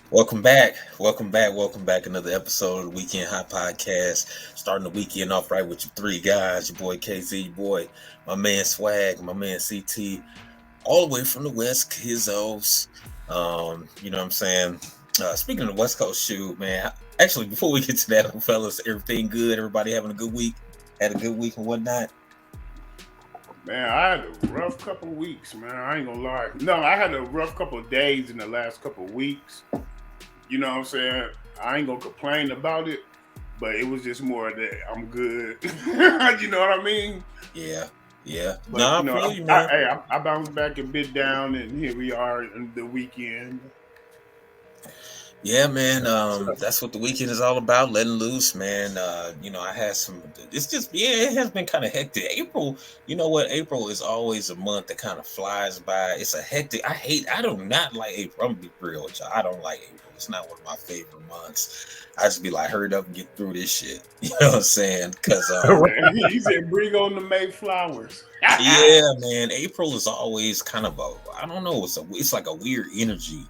Welcome back. Another episode of the Weekend Hot Podcast. Starting the weekend off right with your three guys. Your boy KZ, your boy, my man Swag, my man CT, all the way from the West Kizzos. You know what I'm saying? Speaking of the West Coast, shoot, man. Actually, before we get to that, fellas, everything good? Everybody having a good week? Had a good week and whatnot? Man, I had a rough couple of weeks, man. I ain't gonna lie. No, I had a rough couple of days in the last couple of weeks. You know what I'm saying? I ain't gonna complain about it, but it was just more that I'm good. You know what I mean? Yeah. But, man. I bounced back a bit down, and here we are in the weekend. Yeah, man. That's what the weekend is all about, letting loose, man. I had some. It's just, it has been kind of hectic. April, you know what? April is always a month that kind of flies by. It's a hectic. I do not like April. I'm gonna be real with y'all. I don't like April. It's not one of my favorite months. I just be like, hurry up and get through this shit. You know what I'm saying? Because he said, "Bring on the Mayflowers." Yeah, man. April is always kind of I don't know. It's like a weird energy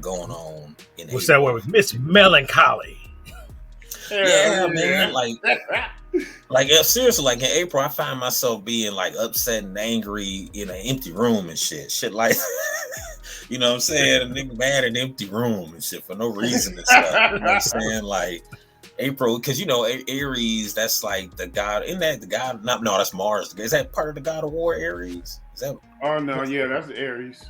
going on in What's April. that word with Miss Melancholy? Yeah, man. Like seriously, like in April, I find myself being like upset and angry in an empty room and shit like, you know what I'm saying? A nigga mad in an empty room and shit for no reason and stuff. You know what I'm saying? Like April, because Aries, that's like the god. Isn't that the god? No, that's Mars. Is that part of the god of war, Aries? Is that? Oh no, yeah, that's Aries.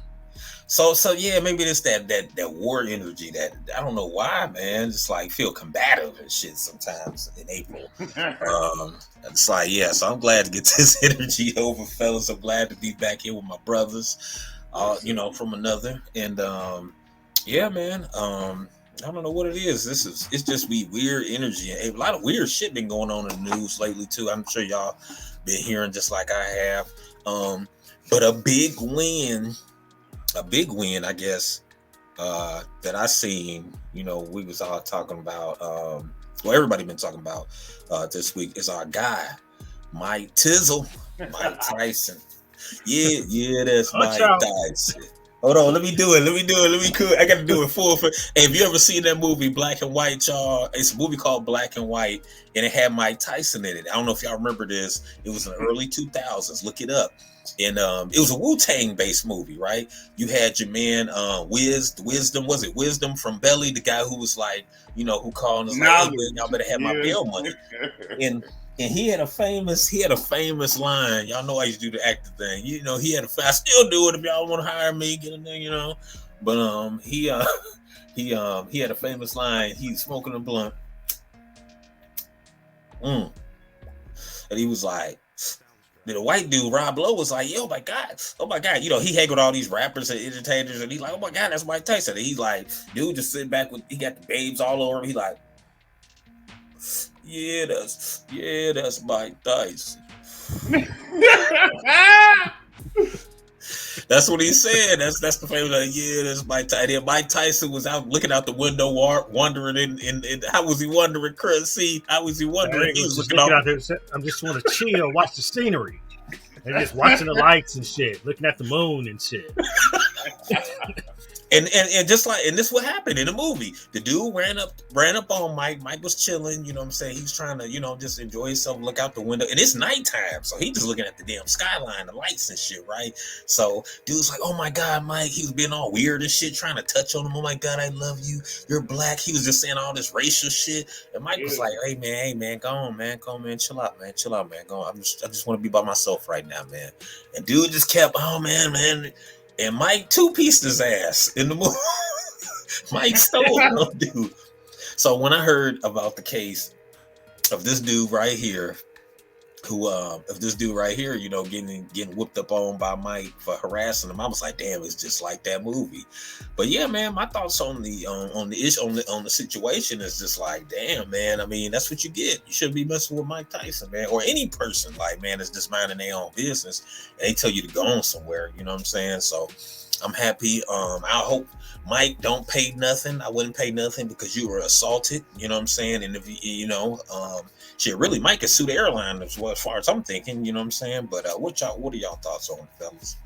So yeah, maybe it's that war energy that I don't know why, man. Just like feel combative and shit sometimes in April. It's like, yeah. So I'm glad to get this energy over, fellas. I'm glad to be back here with my brothers, from another. And yeah, man. I don't know what it is. It's just weird energy. A lot of weird shit been going on in the news lately too. I'm sure y'all been hearing just like I have. But a big win, I guess, that I seen, we was all talking about, everybody been talking about this week is our guy, Mike Tyson. Yeah, that's Mike Tyson. Hold on, let me do it. I gotta do it full. Hey, have you ever seen that movie, Black and White, y'all? It's a movie called Black and White, and it had Mike Tyson in it. I don't know if y'all remember this. It was in the early 2000s. Look it up. And it was a Wu-Tang based movie, right? You had your man Wisdom from Belly, the guy who was like, who called us like, hey, y'all better have my bail money. And he had a famous line. Y'all know I used to do the actor thing. I still do it if y'all want to hire me, get in there, But he had a famous line. He's smoking a blunt. And he was like, the white dude, Rob Lowe, was like, oh my God. He hang with all these rappers and entertainers, and he's like, oh my God, that's Mike Tyson. And he's like, dude, just sitting back he got the babes all over him. He like, yeah, that's Mike Tyson. That's what he said. That's the famous. Like, yeah, that's Mike Tyson. And Mike Tyson was out looking out the window, wondering. And how was he wondering? Chris, see, how was he wondering? He was looking out there. I'm just want to chill, watch the scenery, and just watching the lights and shit, looking at the moon and shit. And just like, and this what happened in the movie. The dude ran up on Mike. Mike was chilling, you know what I'm saying? He was trying to, just enjoy himself, look out the window. And it's nighttime, so he just looking at the damn skyline, the lights and shit, right? So dude's like, oh my God, Mike. He was being all weird and shit, trying to touch on him. Oh my God, I love you. You're black. He was just saying all this racial shit. And Mike was like, hey man, go on, man. Chill out, man. Go on. I just want to be by myself right now, man. And dude just kept, oh man. And Mike two-pieced his ass in the movie. Mike stole him, dude. So when I heard about the case of this dude right here, getting whooped up on by Mike for harassing him, I was like, damn, it's just like that movie. But yeah, man, my thoughts on the situation is just like, damn, man. I mean, that's what you get. You shouldn't be messing with Mike Tyson, man, or any person like, man, that's just minding their own business, and they tell you to go on somewhere. You know what I'm saying? So I'm happy. I hope Mike don't pay nothing. I wouldn't pay nothing because you were assaulted. You know what I'm saying? And if shit, really, Mike could sue the airline as well, as far as I'm thinking. You know what I'm saying? But what are y'all thoughts on it, fellas?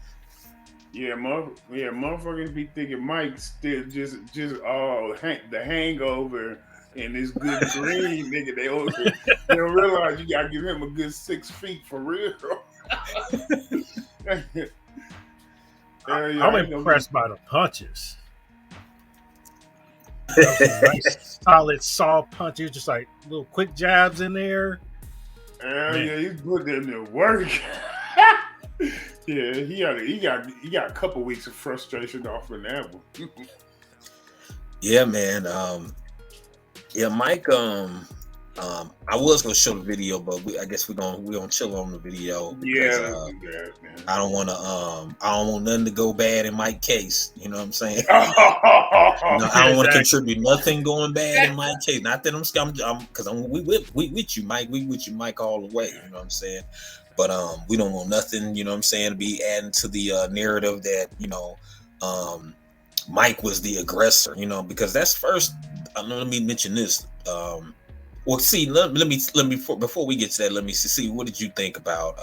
Yeah, motherfuckers be thinking Mike's still just the hangover and this good green nigga. They don't realize you gotta give him a good 6 feet for real. I'm impressed by the punches. Nice, solid, soft punches, just like little quick jabs in there. Yeah, he's putting in the work. Yeah, he got a couple weeks of frustration off in that one. Yeah, man. Yeah, Mike. I was gonna show the video, but I guess we're gonna chill on the video because I don't want nothing to go bad in Mike's case. You know what I'm saying? I don't want to contribute nothing going bad in Mike's case. Not that we with you, Mike. We with you, Mike, all the way. You know what I'm saying? But we don't want nothing. You know what I'm saying? To be adding to the narrative that Mike was the aggressor. You know, because that's first. Let me mention this. Well, see, let me before we get to that, let me see what did you think about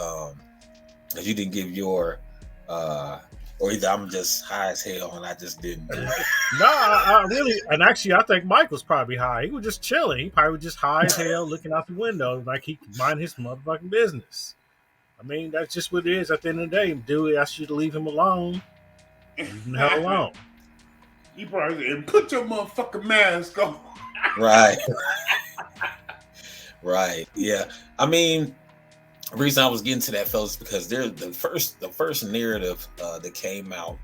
because you didn't give your or either I'm just high as hell and I just didn't. No, I really, and actually, I think Mike was probably high. He was just chilling. He probably was just high as hell, looking out the window like he could mind his motherfucking business. I mean, that's just what it is. At the end of the day, dude, I asked you to leave him alone. Leave him the hell alone. You probably said, put your motherfucking mask on. Right. Right. Yeah. I mean, the reason I was getting to that, fellas, because they're the first narrative that came out,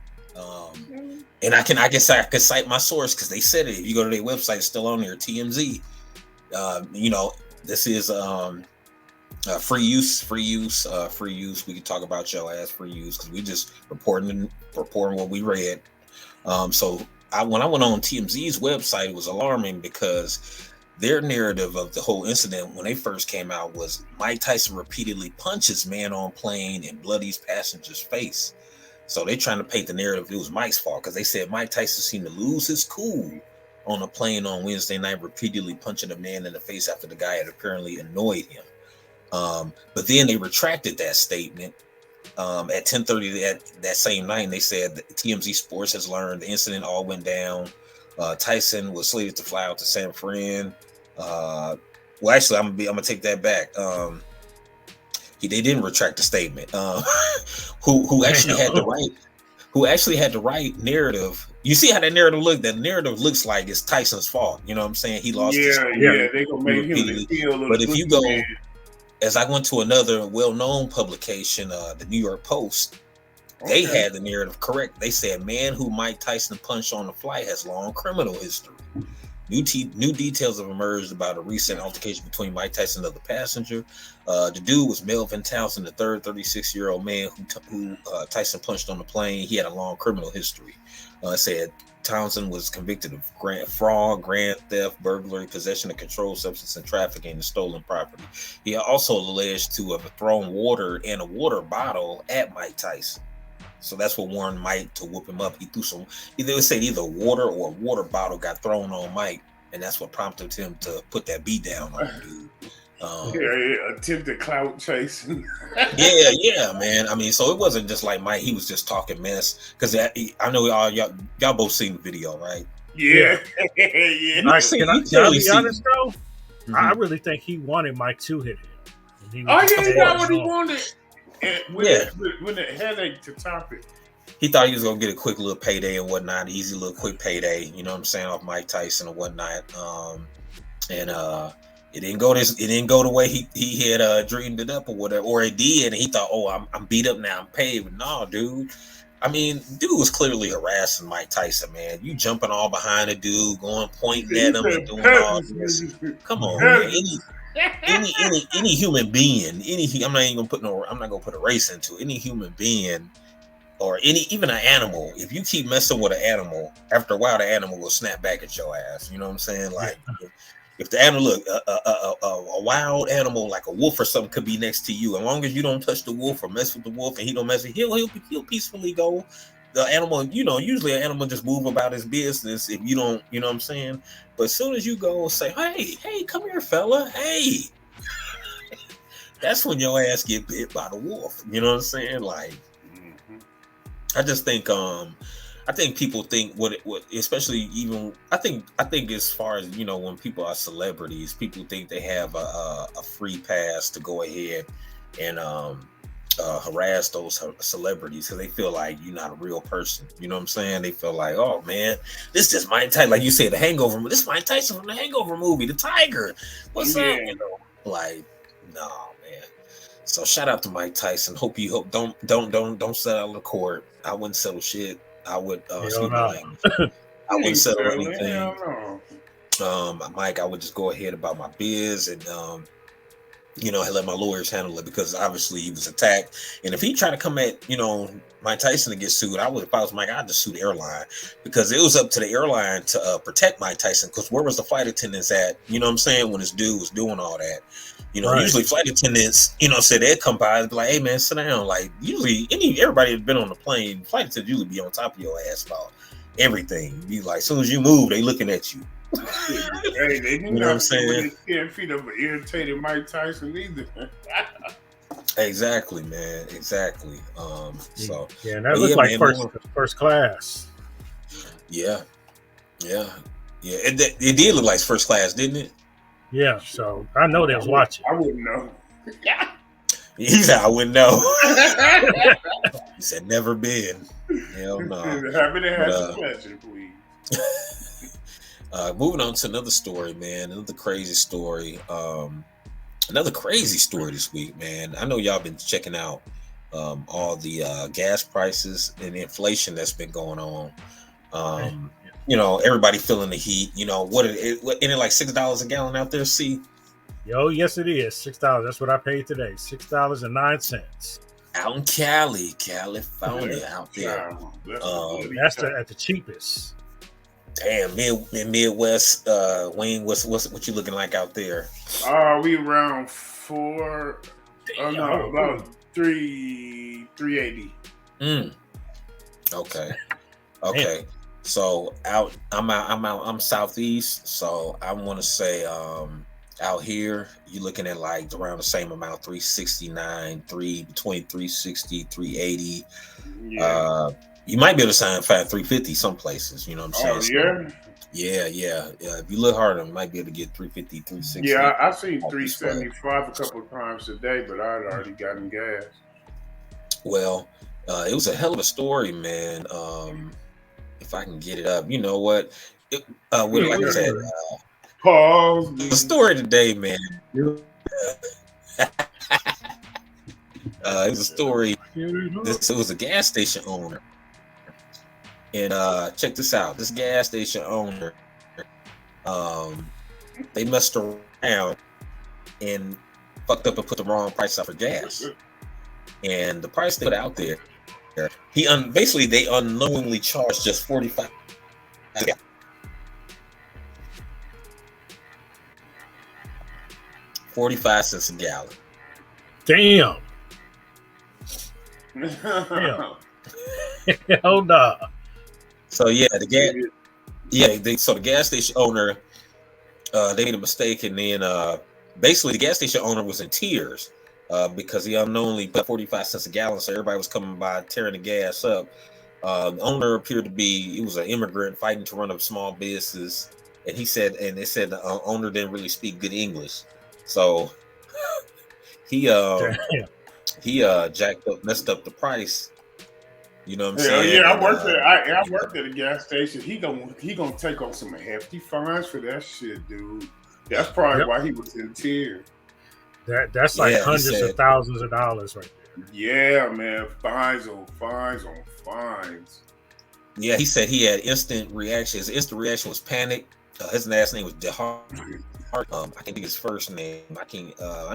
and I guess I could cite my source because they said it. If you go to their website, it's still on there, TMZ. This is free use. We can talk about your ass free use because we just reporting what we read. So when I went on TMZ's website, it was alarming because their narrative of the whole incident when they first came out was Mike Tyson repeatedly punches man on plane and bloodies passenger's face. So they're trying to paint the narrative it was Mike's fault because they said Mike Tyson seemed to lose his cool on a plane on Wednesday night, repeatedly punching a man in the face after the guy had apparently annoyed him. But then they retracted that statement at 10:30 that same night, and they said that TMZ Sports has learned the incident all went down. Tyson was slated to fly out to San Fran. Well, actually, I'm gonna take that back. They didn't retract the statement. Who actually had the right narrative? You see how that narrative looked? That narrative looks like it's Tyson's fault. You know what I'm saying? He lost. They gonna make him feel. But if you go, as I went to another well-known publication, the New York Post, they had the narrative correct. They said, man who Mike Tyson punched on the flight has long criminal history. New details have emerged about a recent altercation between Mike Tyson and another passenger. The dude was Melvin Townsend, the 36-year-old man who Tyson punched on the plane. He had a long criminal history. Said Townsend was convicted of fraud, grand theft, burglary, possession of controlled substance, and trafficking and stolen property. He also alleged to have thrown water in a water bottle at Mike Tyson. So that's what warned Mike to whoop him up. He threw either water or a water bottle got thrown on Mike, and that's what prompted him to put that beat down on the dude. Attempted clout chasing. yeah, man. I mean, so it wasn't just like Mike; he was just talking mess. Because I know y'all both seen the video, right? Yeah. Can I be honest though? Mm-hmm. I really think he wanted Mike to hit him. He got what he wanted. And when it headache to top it. He thought he was gonna get a quick little payday and whatnot, easy little quick payday, you know what I'm saying, off Mike Tyson and whatnot. It didn't go the way he had dreamed it up or whatever, or it did, and he thought, oh, I'm beat up now, I'm paid. But no, dude. I mean, dude was clearly harassing Mike Tyson, man. You jumping all behind a dude, pointing at him and doing all this. Come on, man. Any human being, I'm not gonna put a race into it. Any human being or even an animal, if you keep messing with an animal, after a while the animal will snap back at your ass. You know what I'm saying? Like if the animal a wild animal like a wolf or something could be next to you, as long as you don't touch the wolf or mess with the wolf and he don't mess with he'll peacefully go the animal, usually an animal just move about his business if you don't, you know what I'm saying? But as soon as you go and say, hey, come here, fella, hey, that's when your ass get bit by the wolf. You know what I'm saying? Like, I just think, I think people think what especially even I think as far as when people are celebrities, people think they have a free pass to go ahead and harass those celebrities because they feel like you're not a real person. You know what I'm saying? They feel like, oh man, this is Mike Tyson, like you said, the Hangover. This is Mike Tyson from the Hangover movie, the Tiger. What's up? Like, no, man. So shout out to Mike Tyson. Hope don't settle out of court. I wouldn't settle shit. I would excuse my language. I wouldn't settle anything. Mike, I would just go ahead about my biz and let my lawyers handle it because obviously he was attacked. And if he tried to come at, Mike Tyson to get sued, if I was Mike, I'd just sue the airline because it was up to the airline to protect Mike Tyson because where was the flight attendants at? You know what I'm saying? When this dude was doing all that. Right. Usually flight attendants, said they'd come by and be like, hey man, sit down. Like usually everybody that's been on the plane, flight attendants usually be on top of your ass about everything. Be like, as soon as you move, they looking at you. Hey, they you know what I'm saying? 10 feet of an irritated Mike Tyson either. Exactly, man. Exactly. So yeah, that looked like first class. Yeah. It did look like first class, didn't it? Yeah. So I know they was watching. I wouldn't know. He said, I wouldn't know. He said, never been. Hell no. Happy to have some pleasure, please. Moving on to another story, man. Another crazy story. Another crazy story this week, man. I know y'all been checking out all the gas prices and the inflation that's been going on. Everybody feeling the heat. What isn't it like $6 a gallon out there? See? Yo, yes, it is $6. That's what I paid today. $6.09. Out in California, out there. That's at the cheapest. Damn, Midwest, Wayne, what you looking like out there? We around 4. Oh no, about 380. Okay. Damn. So I'm southeast, so I want to say out here you're looking at like around the same amount, 369, between 360, 380. Yeah. You might be able to find 350 some places, you know what I'm saying? Yeah. If you look harder, you might be able to get 350, 360. Yeah, I've seen 375 a couple of times today, but I'd already gotten gas. Well, it was a hell of a story, man. If I can get it up, you know what? Like I said, pause. The story today, man. It was a story. It was a gas station owner. And check this out. This gas station owner, they messed around and fucked up and put the wrong price out for gas. And the price they put out there, basically they unknowingly charged just 45 cents a gallon. Damn. Hell no. So the gas station owner, they made a mistake, and then basically the gas station owner was in tears because he unknowingly put 45 cents a gallon, so everybody was coming by tearing the gas up. The owner appeared to be an immigrant fighting to run a small business, and they said the owner didn't really speak good English, so he messed up the price. You know what I'm saying? Yeah, I worked at a gas station. He gonna take on some hefty fines for that shit, dude. That's probably why he was in tears. That's like hundreds of thousands of dollars right there. Yeah, man. Fines on fines. Yeah, he said he had instant reaction. His instant reaction was panic. His last name was DeHart. I can't think his first name. I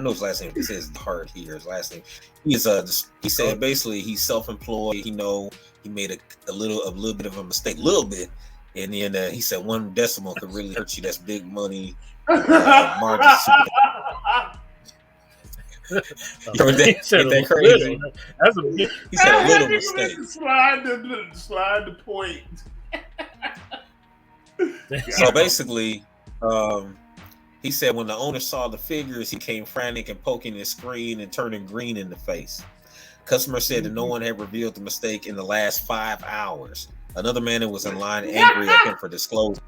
know his last name. He says DeHart here. His last name. He said basically he's self-employed. He made a little bit of a mistake, and then he said 1 decimal could really hurt you. That's big money. You heard that? He said Ain't a that little. crazy? That's a big. He said a little Nigga mistake. like to slide the point. So basically, he said when the owner saw the figures, he became frantic and poking his screen and turning green in the face. Customer said that no one had revealed the mistake in the last 5 hours. Another man that was in line angry at him for disclosing.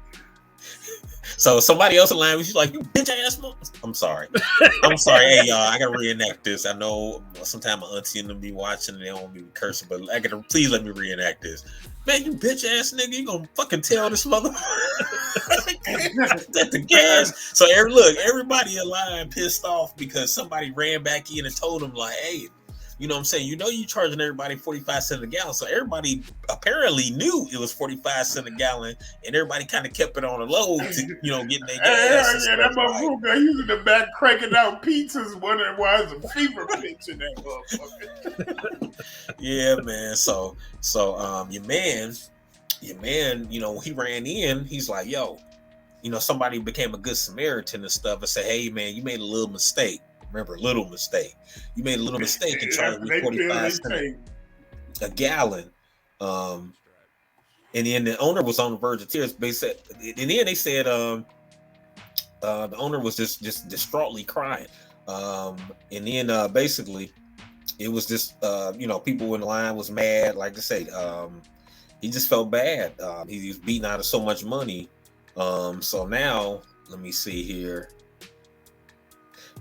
So somebody else in line was like, "You bitch ass mother." I'm sorry. Hey y'all, I gotta reenact this. I know sometimes my auntie and them be watching and they don't be cursing, but I gotta please let me reenact this. Man, you bitch ass nigga, you gonna fucking tell this mother that the gas. So everybody in line pissed off because somebody ran back in and told them like, hey, you know what I'm saying? You know you charging everybody 45 cents a gallon. So everybody apparently knew it was 45 cents a gallon, and everybody kind of kept it on the low to, getting their gas. Yeah, that motherfucker got used in the back cranking out pizzas, wondering why there's a fever pitch in that motherfucker. Yeah, man. So your man, he ran in, he's like, yo, somebody became a good Samaritan and stuff and said, hey man, you made a little mistake. Remember, little mistake. You made a little mistake and charged me 45 cents a gallon. And then the owner was on the verge of tears. They said, and then they said the owner was just distraughtly crying. And then basically it was just people in the line was mad. Like I say, he just felt bad. He was beaten out of so much money. So now let me see here.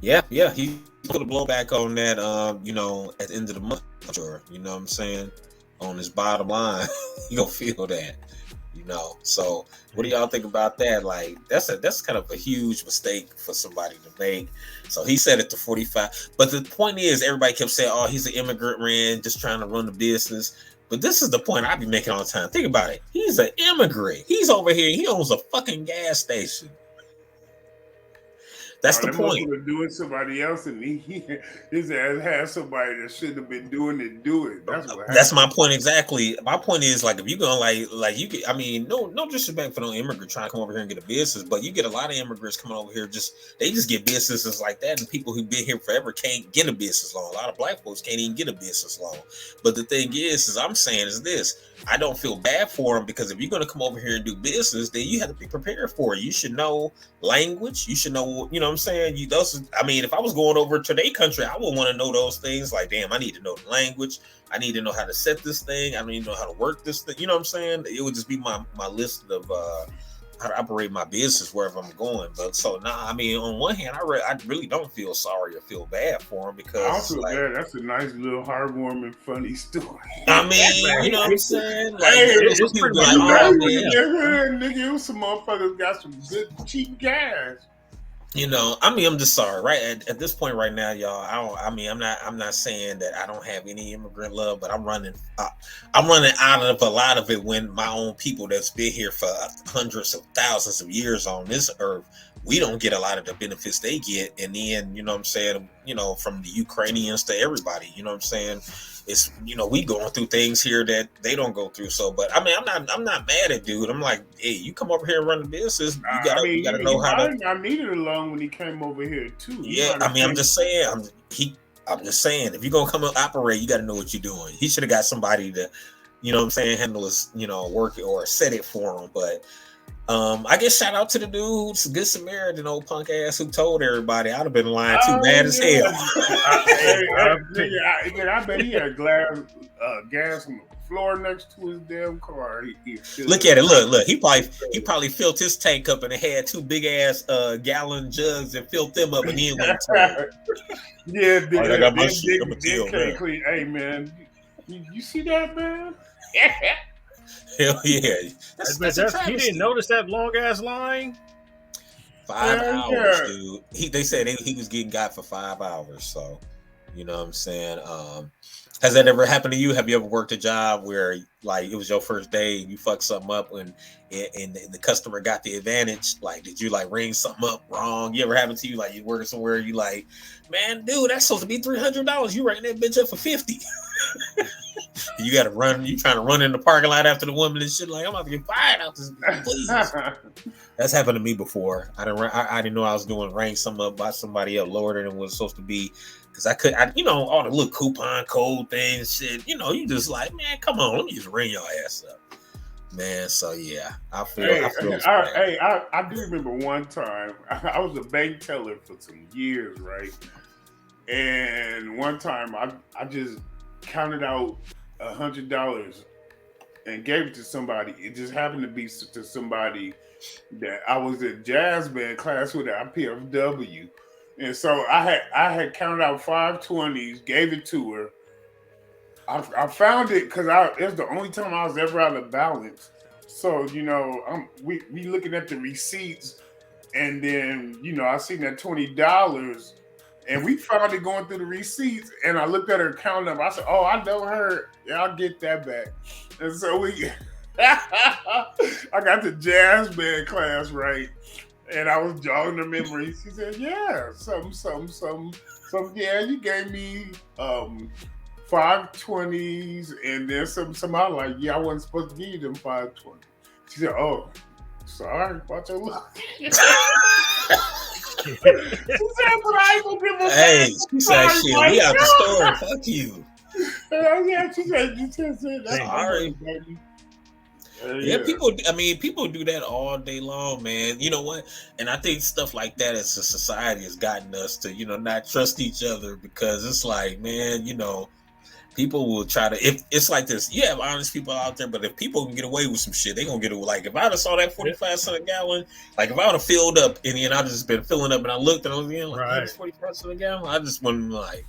Yeah, he put a blowback on that, at the end of the month, sure, you know what I'm saying? On his bottom line, you gonna feel that, So what do y'all think about that? Like, that's kind of a huge mistake for somebody to make. So he said it to 45. But the point is, everybody kept saying, oh, he's an immigrant man just trying to run the business. But this is the point I be making all the time. Think about it. He's an immigrant. He's over here. He owns a fucking gas station. That's the point. Doing somebody else, and his ass has somebody that shouldn't have been doing it. Do it. That's my point exactly. My point is, like, if you're gonna like you get, I mean, no disrespect for no immigrant trying to come over here and get a business, but you get a lot of immigrants coming over here they just get businesses like that, and people who've been here forever can't get a business loan. A lot of black folks can't even get a business loan. But the thing is I'm saying is this. I don't feel bad for them because if you're going to come over here and do business, then you have to be prepared for it. You should know language. You should know, you know what I'm saying? If I was going over to their country, I would want to know those things. Like, damn, I need to know the language. I need to know how to set this thing. I need to know how to work this thing. You know what I'm saying? It would just be my list of how to operate my business wherever I'm going. But so now, on one hand, I really don't feel sorry or feel bad for him because I feel bad. That's a nice little heartwarming, funny story. You know what I'm saying? Like, it's pretty like, nigga, it was some motherfuckers got some good cheap gas. I'm just sorry, right? At this point right now, y'all, I'm not saying that I don't have any immigrant love, but I'm running out of a lot of it when my own people that's been here for hundreds of thousands of years on this earth, we don't get a lot of the benefits they get. And then, you know what I'm saying, from the Ukrainians to everybody, you know what I'm saying? It's, we going through things here that they don't go through. So, but I'm not mad at dude. I'm like, hey, you come over here and run the business. You gotta know how to. I needed a loan when he came over here too. Yeah, I'm just saying. I'm just saying, if you're gonna come and operate, you got to know what you're doing. He should have got somebody to, you know what I'm saying, handle his, work or set it for him. But I guess shout out to the dude who's a good Samaritan, old punk ass who told everybody. I'd have been lying too mad as hell. I bet he had gas on the floor next to his damn car. Look at it. Look. He probably filled his tank up and it had two big ass gallon jugs and filled them up and he went to it. Yeah, I got my shit. I'm clean. Hey man, you see that, man? Hell yeah. He didn't notice that long ass line. 5 hours, dude. They said he was getting got for 5 hours. So, you know what I'm saying? Has that ever happened to you? Have you ever worked a job where like it was your first day and you fucked something up and the customer got the advantage? Like, did you like ring something up wrong? You ever happened to you? Like you working somewhere, you like, man, dude, that's supposed to be $300. You writing that bitch up for $50. You got to run. You trying to run in the parking lot after the woman and shit. Like I'm about to get fired out this. Please. That's happened to me before. I didn't know I was doing rank something up by somebody else lower than it was supposed to be. Because all the little coupon code things, shit. You just like, man, come on, let me just ring your ass up, man. So yeah, I feel. I do remember one time I was a bank teller for some years, right? And one time I just counted out $100 and gave it to somebody. It just happened to be to somebody that I was in jazz band class with at IPFW. And so I had counted out 520s, gave it to her. I found it because it was the only time I was ever out of balance. So we looking at the receipts, and then I seen that $20, and we found it going through the receipts. And I looked at her count number. I said, "Oh, I know her. Yeah, I'll get that back." And so I got the jazz band class right. And I was jogging her memory. She said, "Yeah, some. Yeah, you gave me 520s, and then some. I was like, yeah, I wasn't supposed to give you them 520." She said, "Oh, sorry, watch your luck." She said, "But I ain't gonna give a Hey, she said, "Shit, we out the store. Fuck you." Yeah, she said, "That's sorry, baby." Yeah, people do that all day long, man. You know what? And I think stuff like that as a society has gotten us to, not trust each other because it's like, man, people will try to. If it's like this, you have honest people out there, but if people can get away with some shit, they gonna get away. Like if I would have saw that 45-cent a gallon, like if I would have filled up and then I just been filling up and I looked and I was like, right. 45-cent a gallon, I just wouldn't like.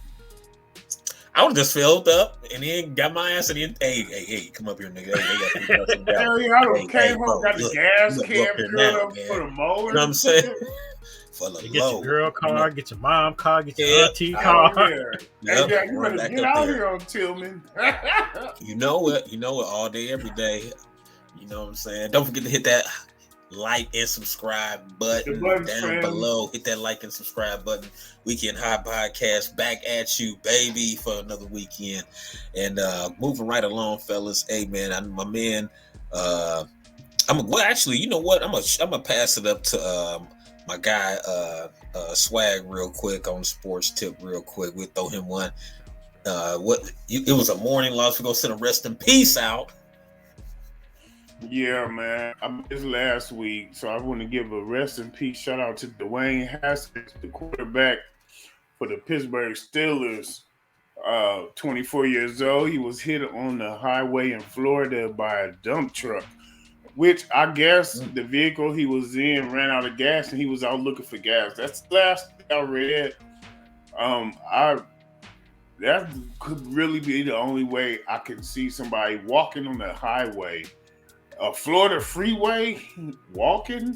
I would have just filled up and then got my ass and then, hey, come up here, nigga. Hell yeah, I came home, got the gas can filled up for the mower. You know what I'm saying? For the you get your girl car, get your mom car, get your auntie car. You better get out here on Tillman. You know it all day, every day. You know what I'm saying? Don't forget to hit that like and subscribe button down below. Hit that like and subscribe button. Weekend High Podcast back at you, baby, for another weekend. And moving right along, fellas. Hey man, my man. Actually, you know what? I'm gonna pass it up to my guy Swag real quick on sports tip real quick. We'll throw him one. It was a morning loss. We're gonna send a rest in peace out. Yeah, man. I missed last week, so I want to give a rest in peace shout out to Dwayne Haskins, the quarterback for the Pittsburgh Steelers. 24 years old. He was hit on the highway in Florida by a dump truck, which I guess the vehicle he was in ran out of gas and he was out looking for gas. That's the last thing I read. That could really be the only way I can see somebody walking on the highway. A Florida freeway, walking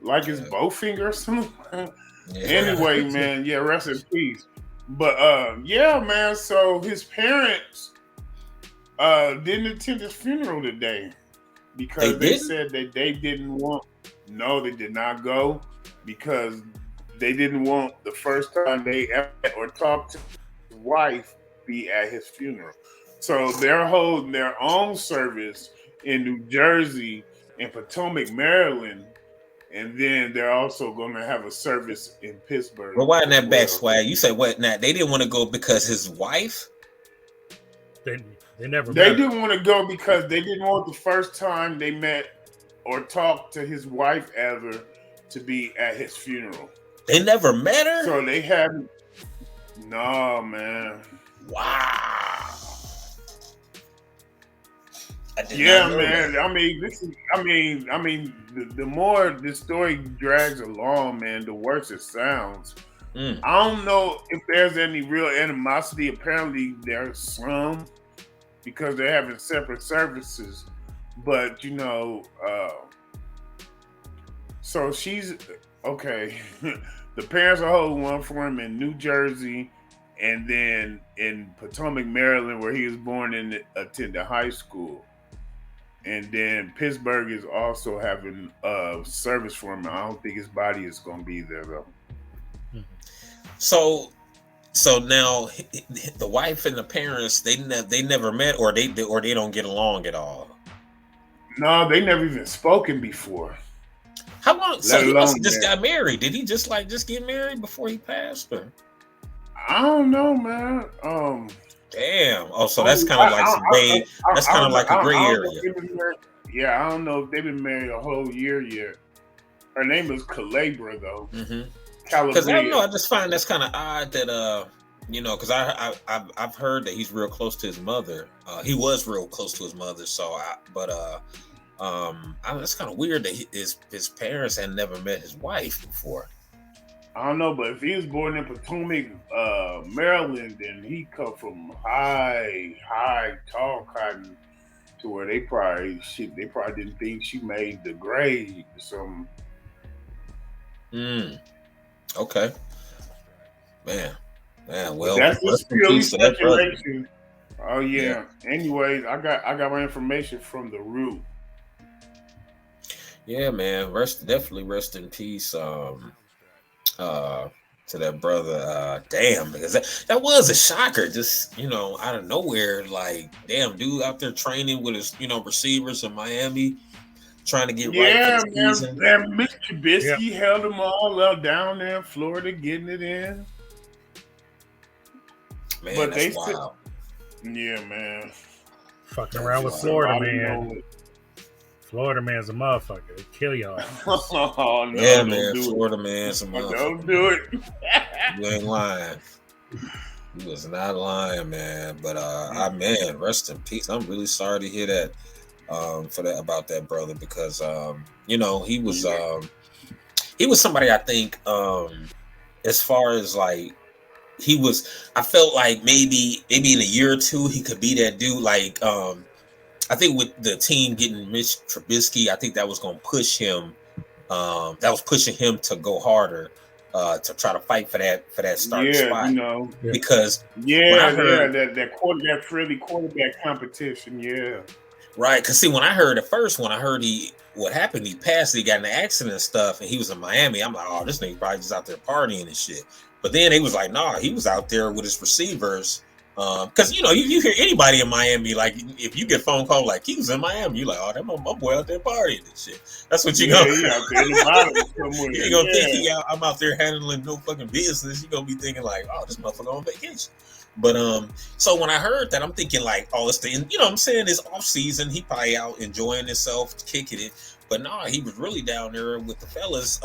like it's Bowfinger or something. Yeah. Anyway, man, yeah, rest in peace. But yeah, man. So his parents didn't attend his funeral today because they said that they didn't want. No, they did not go because they didn't want the first time they ever or talked to his wife be at his funeral. So they're holding their own service in New Jersey and Potomac, Maryland, and then they're also going to have a service in Pittsburgh. Well, why in that back, Swag? You said what? Now they didn't want to go because his wife. They never. They didn't want to go because they didn't want the first time they met or talked to his wife ever to be at his funeral. They never met her. So they haven't. No, man. Wow. Yeah, man. I mean, the more this story drags along, man, the worse it sounds. I don't know if there's any real animosity. Apparently, there's some because they're having separate services. But so she's okay. The parents are holding one for him in New Jersey, and then in Potomac, Maryland, where he was born and attended high school. And then Pittsburgh is also having a service for him. I don't think his body is going to be there, though. So, So now the wife and the parents they never met, or they don't get along at all. No, they never even spoken before, How long? So let he must alone have just that. got married. Did he just get married before he passed? Or I don't know, man. damn. Oh, so that's Only kind of like some gray. That's I kind don't of know. like a gray I don't know if area. they've been married. Yeah, I don't know if they've been married a whole year yet. Her name is Calabra, though. Because I don't know. Calabria. I just find that's kind of odd that because I've heard that he's real close to his mother. He was real close to his mother. That's kind of weird that his parents had never met his wife before. I don't know, but if he was born in Potomac, Maryland, then he come from high, tall cotton to where they probably didn't think she made the grade or something. Mm, okay, man, man. But Well, that's just rest in purely peace to that brother. speculation. Oh Yeah, yeah. Anyways, I got my information from the root. yeah, man. Definitely rest in peace. Uh, to that brother. Damn, because that was a shocker. Just out of nowhere, like damn, dude out there training with his receivers in Miami, trying to get right for the Yeah, man. season. And Mr. Yeah, Trubisky held them all up down there in Florida, getting it in. Man, But that's they said, wild. yeah, man. fucking That's around They with wild. said, Florida I don't man. know. Florida man's a motherfucker. They kill your ass. Oh no, Yeah, don't man. do Florida man's a it. Don't motherfucker, do man. it. You ain't lying. You was not lying, man. But man, rest in peace. I'm really sorry to hear that. For that about that brother because Yeah. he was somebody I think as far as like I felt like maybe in a year or two he could be that dude like I think with the team getting Mitch Trubisky, I think that was going to push him. That was pushing him to go harder, to try to fight for that starting Yeah, spot. Yeah. Because when I yeah, yeah. heard That friendly quarterback competition. Yeah, right, because see when I heard at first when I heard what happened, he passed, he got in an accident and stuff, and he was in Miami. I'm like, oh, this nigga probably just out there partying and shit. But then they was like, nah, he was out there with his receivers. Because you hear anybody in Miami, like if you get a phone call like he was in Miami, you like, oh, that my boy out there partying and shit. That's what you yeah. gonna He out there in the bottom somewhere. you ain't gonna think Yeah, I'm out there handling no fucking business. You gonna be thinking like, oh, this motherfucker on vacation. But so when I heard that, I'm thinking like, oh, it's what I'm saying, it's off season. He probably out enjoying himself, kicking it. But nah, he was really down there with the fellas,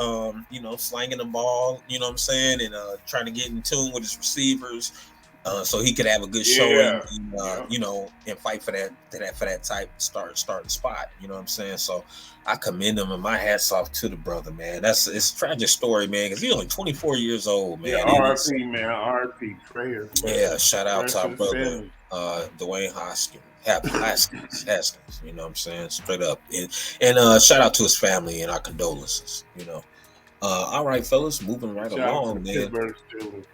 slanging the ball, you know what I'm saying, and trying to get in tune with his receivers, so he could have a good showing, yeah, yeah. and fight for that type starting spot. You know what I'm saying? So I commend him and my hats off to the brother, man. It's a tragic story, man, because he's only 24 years old, Yeah, man. And it's RP, man. RP prayers, yeah, man. shout out Prayers to to our the brother, family. Dwayne Haskins. You know what I'm saying? Straight up, and shout out to his family and our condolences. All right, fellas, moving right Shout out to the along, man. Pittsburgh Steelers.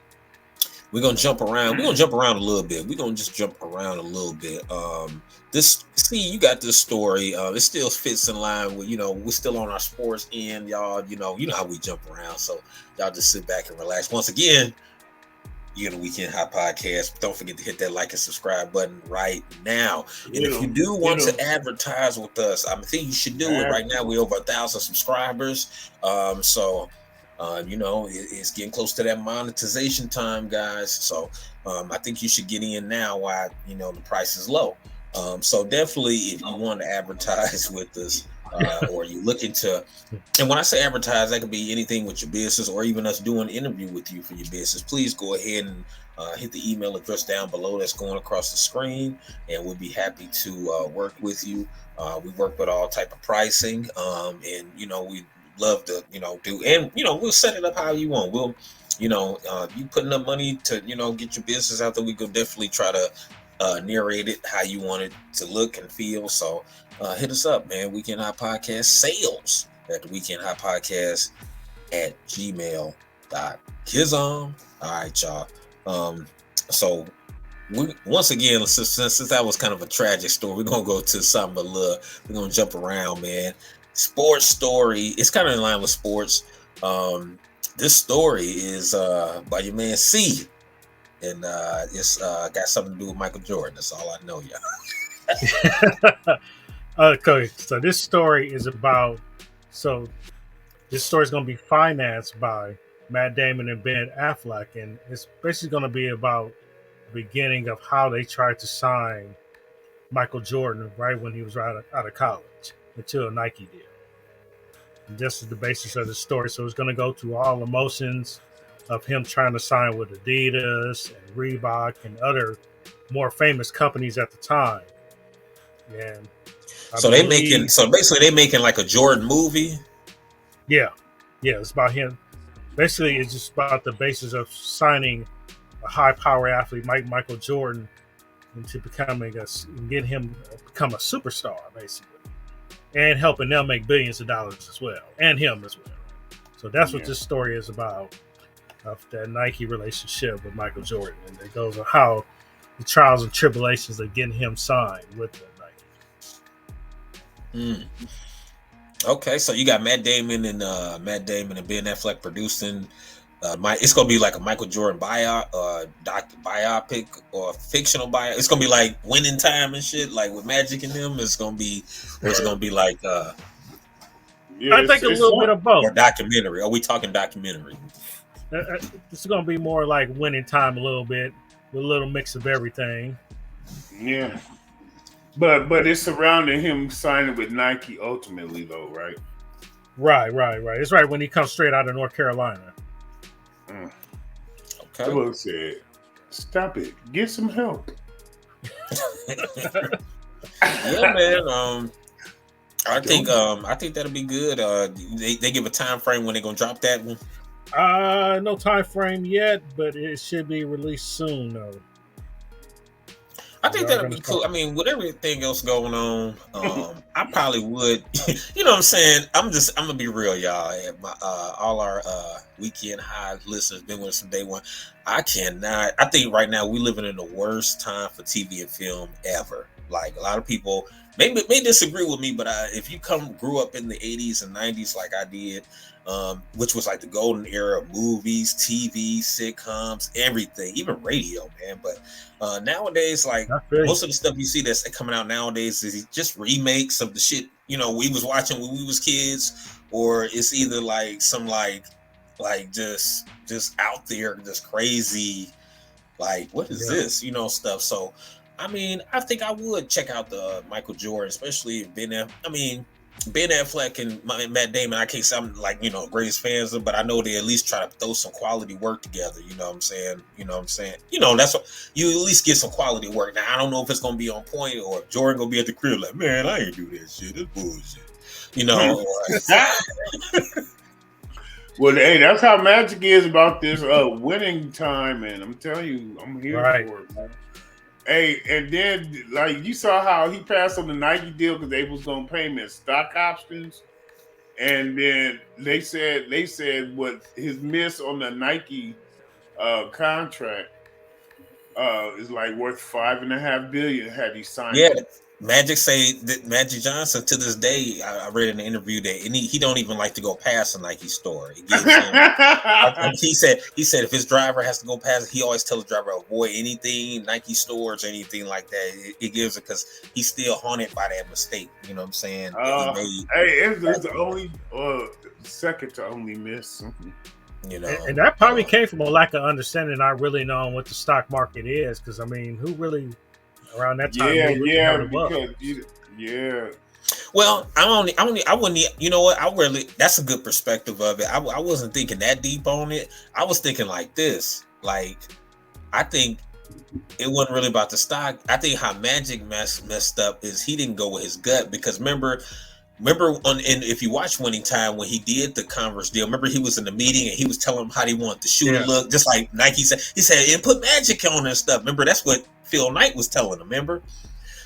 We're gonna jump around. We're gonna jump around a little bit. We're gonna just jump around a little bit. You got this story. It still fits in line with, we're still on our sports end, y'all. You know how we jump around. So y'all just sit back and relax. Once again, you know, Weekend Hot Podcast. Don't forget to hit that like and subscribe button right now. And if you do want to advertise with us, I think you should do it right now. We're over 1,000 subscribers. It's getting close to that monetization time, guys. So I think you should get in now while the price is low. So definitely, if you want to advertise with us, or you looking to, and when I say advertise, that could be anything with your business, or even us doing an interview with you for your business. Please go ahead and hit the email address down below that's going across the screen, and we'll be happy to work with you. We work with all type of pricing, and we love to do, and we'll set it up how you want. We'll you putting up money to get your business out there, we could definitely try to narrate it how you want it to look and feel. So hit us up, man. Weekend Hot Podcast sales at the Weekend Hot Podcast at gmail.com. All right, y'all. So once again, since that was kind of a tragic story, we're gonna go to something a little. We're gonna jump around, man. Sports story. It's kind of in line with sports. This story is by your man C. and it's got something to do with Michael Jordan. That's all I know, y'all. Okay, so this story is about. So this story is going to be financed by Matt Damon and Ben Affleck, and it's basically going to be about the beginning of how they tried to sign Michael Jordan right when he was out of college until Nike did. And this is the basis of the story. So it's going to go through all emotions of him trying to sign with Adidas and Reebok and other more famous companies at the time. And I So they making, believe, so basically they making like a Jordan movie. yeah, it's about him. Basically, it's just about the basis of signing a high power athlete, Michael Jordan, into becoming get him become a superstar, basically, and helping them make billions of dollars as well, and him as well. So that's what this story is about, of that Nike relationship with Michael Jordan, and it goes on how the trials and tribulations of getting him signed with the Nike. Okay, so you got Matt Damon and Ben Affleck producing. It's gonna be like a Michael Jordan biopic or fictional bio. It's gonna be like Winning Time and shit, like with Magic and them. It's gonna be, or it's gonna be like I think a little bit of both. Or documentary. Are we talking documentary? It's gonna be more like Winning Time a little bit, with a little mix of everything. Yeah. But it's surrounding him signing with Nike ultimately, though, right? Right. It's right when he comes straight out of North Carolina. Okay. Someone said, "Stop it! Get some help." Yeah, man. I think that'll be good. They give a time frame when they're gonna drop that one. No time frame yet, but it should be released soon, though. I think that'll be cool. I mean, with everything else going on, I probably would. You know what I'm saying? I'm gonna be real, y'all. And all our weekend high listeners been with us from day one. I think right now we living in the worst time for TV and film ever. Like a lot of people may disagree with me, but if you grew up in the 80s and 90s like I did, which was like the golden era of movies, TV, sitcoms, everything, even radio, man. But nowadays, like most of the stuff you see that's coming out nowadays is just remakes of the shit, we was watching when we was kids, or it's either like some like just out there, just crazy, like what is this, stuff. So I mean, I think I would check out the Michael Jordan, especially if Ben Affleck and Matt Damon. I can't say I'm like greatest fans of, but I know they at least try to throw some quality work together. You know what I'm saying? That's what you at least get some quality work. Now I don't know if it's gonna be on point or if Jordan gonna be at the crib like, man, I ain't do that shit. It's bullshit. Well, hey, that's how Magic is about this winning time, and I'm telling you, I'm here for it, man. Hey, and then like you saw how he passed on the Nike deal because they was gonna pay him in stock options, and then they said what his miss on the Nike contract is like worth $5.5 billion had he signed. Yeah, Magic Johnson to this day. I read in an interview that he don't even like to go past a Nike store. He said if his driver has to go past, he always tells the driver avoid anything Nike stores or anything like that. It gives it because he's still haunted by that mistake. You know what I'm saying? It's the only second to only miss. And that probably came from a lack of understanding, not really knowing what the stock market is. Because I mean, who really around that time? Well, I wouldn't. You know what? That's a good perspective of it. I wasn't thinking that deep on it. I was thinking like this. Like, I think it wasn't really about the stock. I think how Magic messed up is he didn't go with his gut because remember if you watch Winning Time when he did the Converse deal, remember he was in the meeting and he was telling him how he wanted the shoe to look, just like Nike said. He said, and put Magic on and stuff. Remember, that's what Phil Knight was telling him, remember?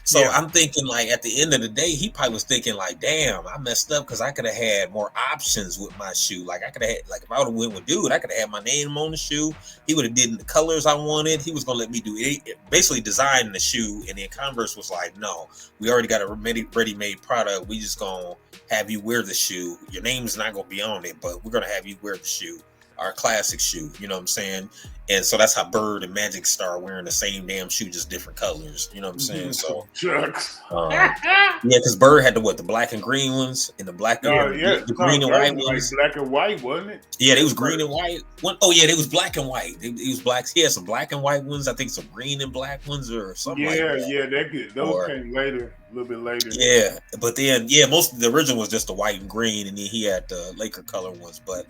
So I'm thinking like at the end of the day, he probably was thinking like, damn, I messed up because I could have had more options with my shoe. Like I could have had, like if I would have went with dude, I could have had my name on the shoe. He would have did the colors I wanted. He was gonna let me do it, basically design the shoe. And then Converse was like, no, we already got a ready-made product. We just gonna have you wear the shoe. Your name's not gonna be on it, but we're gonna have you wear the shoe. our classic shoe. You know what I'm saying? And so that's how Bird and Magic start wearing the same damn shoe, just different colors. You know what I'm saying? So, Chucks. yeah, because Bird had the black and green ones, and the black, Yeah. the green and white Like ones. black and white, wasn't it? Yeah, they was green and white. Oh yeah, they was black and white. It was black. He had some black and white ones. I think some green and black ones or something like that. Those came later, a little bit later. Yeah, but then most of the original was just the white and green, and then he had the Laker color ones. But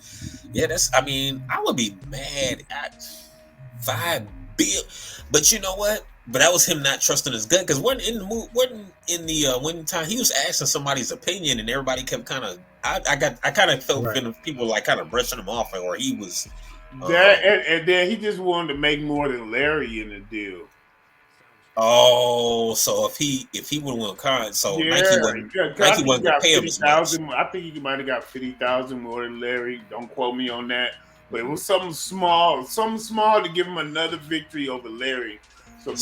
yeah, I would be mad at $5 billion. But you know what? But that was him not trusting his gut, because wasn't in the winning time he was asking somebody's opinion, and everybody kept kind of I kind of felt people like kind of brushing him off, or he was and then he just wanted to make more than Larry in the deal. Oh, so if he would have went con, so Nike wasn't going to pay him as much. I think he might have got 50,000 more than Larry. Don't quote me on that, but it was something small to give him another victory over Larry. So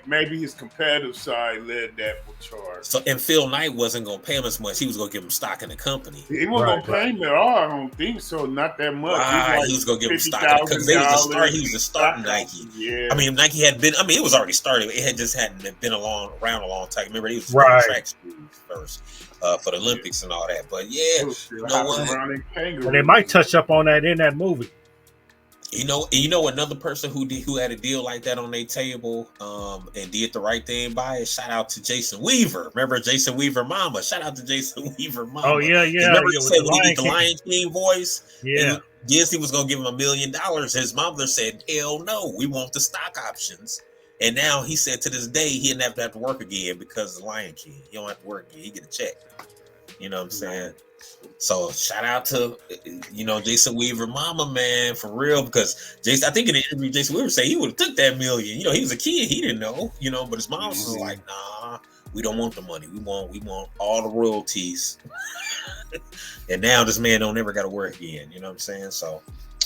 maybe his competitive side led that charge. So and Phil Knight wasn't going to pay him as much. He was going to give him stock in the company. He wasn't going to pay him at all. I don't think so. Not that much. He was going to give him stock because he was the starting Nike. Yeah. I mean, Nike had been. I mean, it was already started. It had just hadn't been around a long time. Remember, he was track shoes first for the Olympics and all that. But yeah, you know what? And they might touch up on that in that movie. You know another person who had a deal like that on their table and did the right thing by it. Shout out to Jason Weaver. Remember Jason Weaver mama? Shout out to Jason Weaver mama. Oh yeah. Remember he said when he did the Lion King voice? Yeah. Disney was gonna give him $1 million. His mother said, "Hell no, we want the stock options." And now he said to this day he didn't have to work again because of the Lion King. He don't have to work again. He get a check. You know what I'm saying? So shout out to Jason Weaver mama, man, for real, because I think in the interview Jason Weaver said he would have took that $1 million. He was a kid, he didn't know, but his mom was like, nah, we don't want the money. We want all the royalties. And now this man don't ever gotta work again. You know what I'm saying? So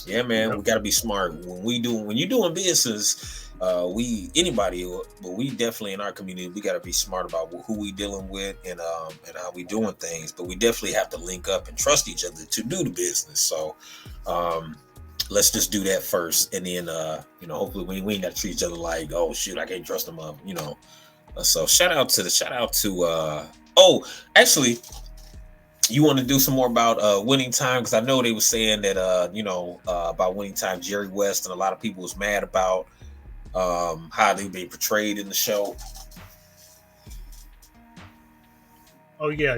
yeah, man, we gotta be smart. When you're doing business, but we definitely in our community, we got to be smart about who we dealing with and how we doing things. But we definitely have to link up and trust each other to do the business. So let's just do that first, and then hopefully we ain't got to treat each other like, oh shoot, I can't trust them up. So shout out to actually, you want to do some more about Winning Time, because I know they were saying that about Winning Time, Jerry West and a lot of people was mad about how they be portrayed in the show. Oh yeah.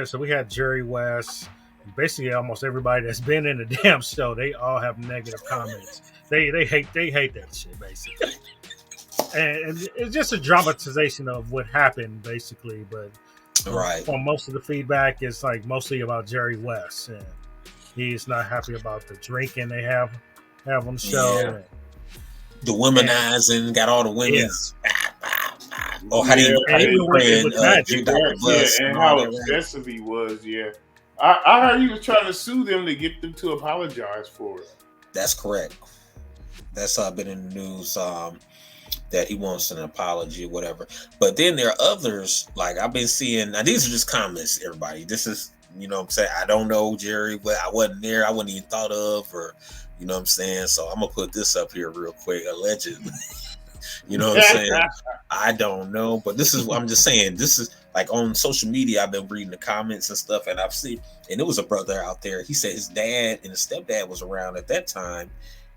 So we had Jerry West. Basically, almost everybody that's been in the damn show, they all have negative comments. They hate that shit basically, and it's just a dramatization of what happened basically. But for most of the feedback, it's like mostly about Jerry West, and he's not happy about the drinking they have on the show. Yeah. The womanizing, got all the women's. Oh, how do you and how obsessive he was. Yeah, I heard he was trying to sue them to get them to apologize for it. That's correct. That's been in the news that he wants an apology or whatever. But then there are others, like I've been seeing. Now these are just comments, everybody. This is, what I'm saying. I don't know Jerry, but I wasn't there. I wasn't even thought of, or. You know what I'm saying? So I'm going to put this up here real quick, allegedly. You know what I'm saying? I don't know. But I'm just saying, this is like on social media, I've been reading the comments and stuff, and I've seen, and there was a brother out there. He said his dad and his stepdad was around at that time.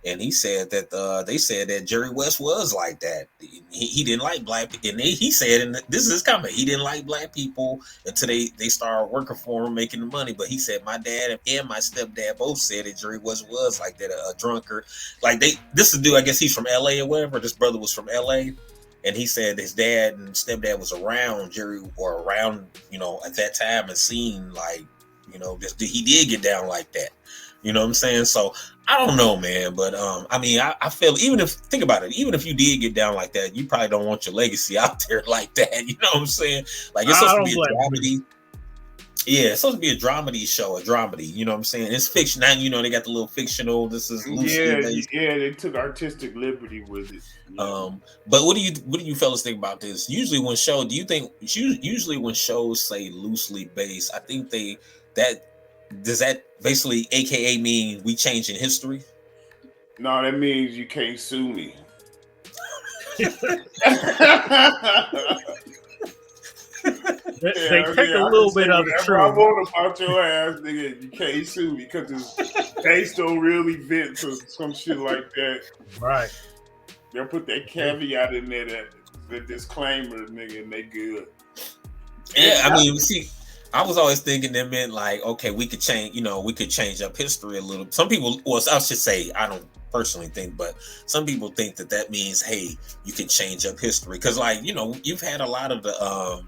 And he said that they said that Jerry West was like that. He didn't like black people. And he said, and this is his comment, he didn't like black people until they started working for him, making the money. But he said my dad and my stepdad both said that Jerry West was like that, a drunkard. Like this is a dude, I guess he's from LA or whatever. This brother was from LA. And he said his dad and stepdad was around Jerry, or around, at that time, and seen like, he did get down like that. You know what I'm saying? So I don't know, man. But I feel, think about it, even if you did get down like that, you probably don't want your legacy out there like that. You know what I'm saying? Like it's supposed to be a dramedy. Yeah, it's supposed to be a dramedy show, a dramedy. You know what I'm saying? It's fiction. Now they got the little fictional. This is based. They took artistic liberty with it. But what do you fellas think about this? Usually when shows say loosely based, I think Does that basically, AKA, mean we changing history? No, that means you can't sue me. They Yeah, take a I little can say bit of the whatever I truth. want about your ass, nigga. You can't sue me because it's based on real events or some shit like that. Right. They'll put that caveat in there, that the disclaimer, nigga, and they good. Yeah, I mean, see, I was always thinking that meant like, okay, we could change, we could change up history a little. Some people, well, I should say, I don't personally think, but some people think that means, hey, you can change up history. Because, like, you've had a lot of the,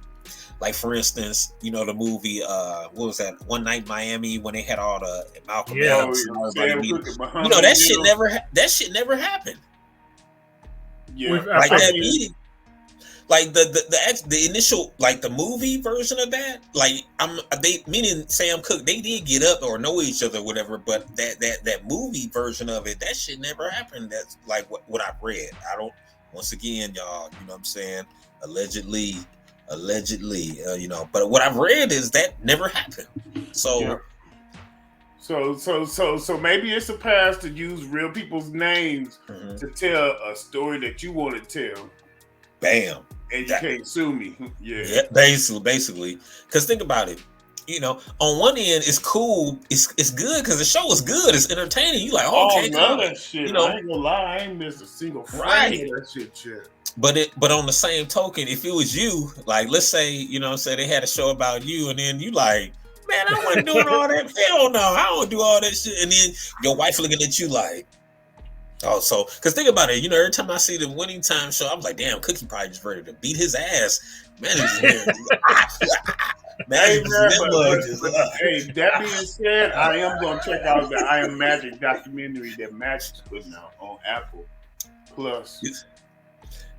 like, for instance, the movie, what was that, One Night in Miami, when they had all the Malcolm X and everybody meet. That shit never happened. Yeah, like that meeting. Like the initial, like the movie version of that, like they, meaning Sam Cooke, they did get up or know each other or whatever, but that movie version of it, that shit never happened. That's like what I've read. I don't, once again, y'all, you know what I'm saying, allegedly, but what I've read is that never happened. So yeah. So maybe it's a pass to use real people's names to tell a story that you want to tell. Bam. And you can't sue me. Yeah, basically. Because think about it. On one end, it's cool. It's good because the show is good. It's entertaining. You like, okay, cool. That shit. I ain't gonna lie. I ain't missed a single frame of that shit. But on the same token, if it was you, like, let's say, say they had a show about you, and then you like, man, I wasn't doing all that. Hell no, I don't do all that shit. And then your wife looking at you like, oh, so, because think about it, every time I see the Winning Time show, I was like, damn, Cookie probably just ready to beat his ass. Man, hey, that being said, I am going to check out the I Am Magic documentary that Magic's putting out on Apple Plus.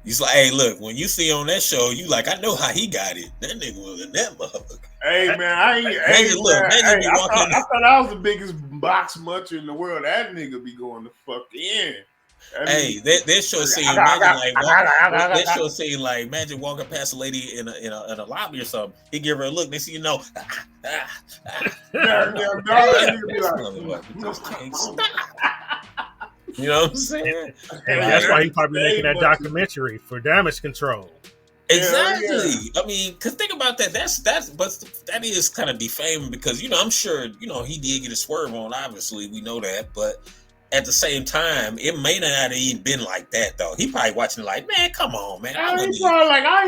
He's like, hey, look, when you see on that show, you like, I know how he got it. That nigga was in that motherfucker. Hey, man, I thought I was the biggest box muncher in the world. That nigga be going the fuck in. That show scene, that show scene like Magic walking past a lady in a lobby or something. He give her a look. Next thing you know, you know what I'm saying? And that's why he probably making that documentary for damage control. Exactly. I mean, because think about that. That is kind of defaming because I'm sure he did get a swerve on. Obviously, we know that, but at the same time, it may not have even been like that though. He probably watching it like, man, come on, man. I ain't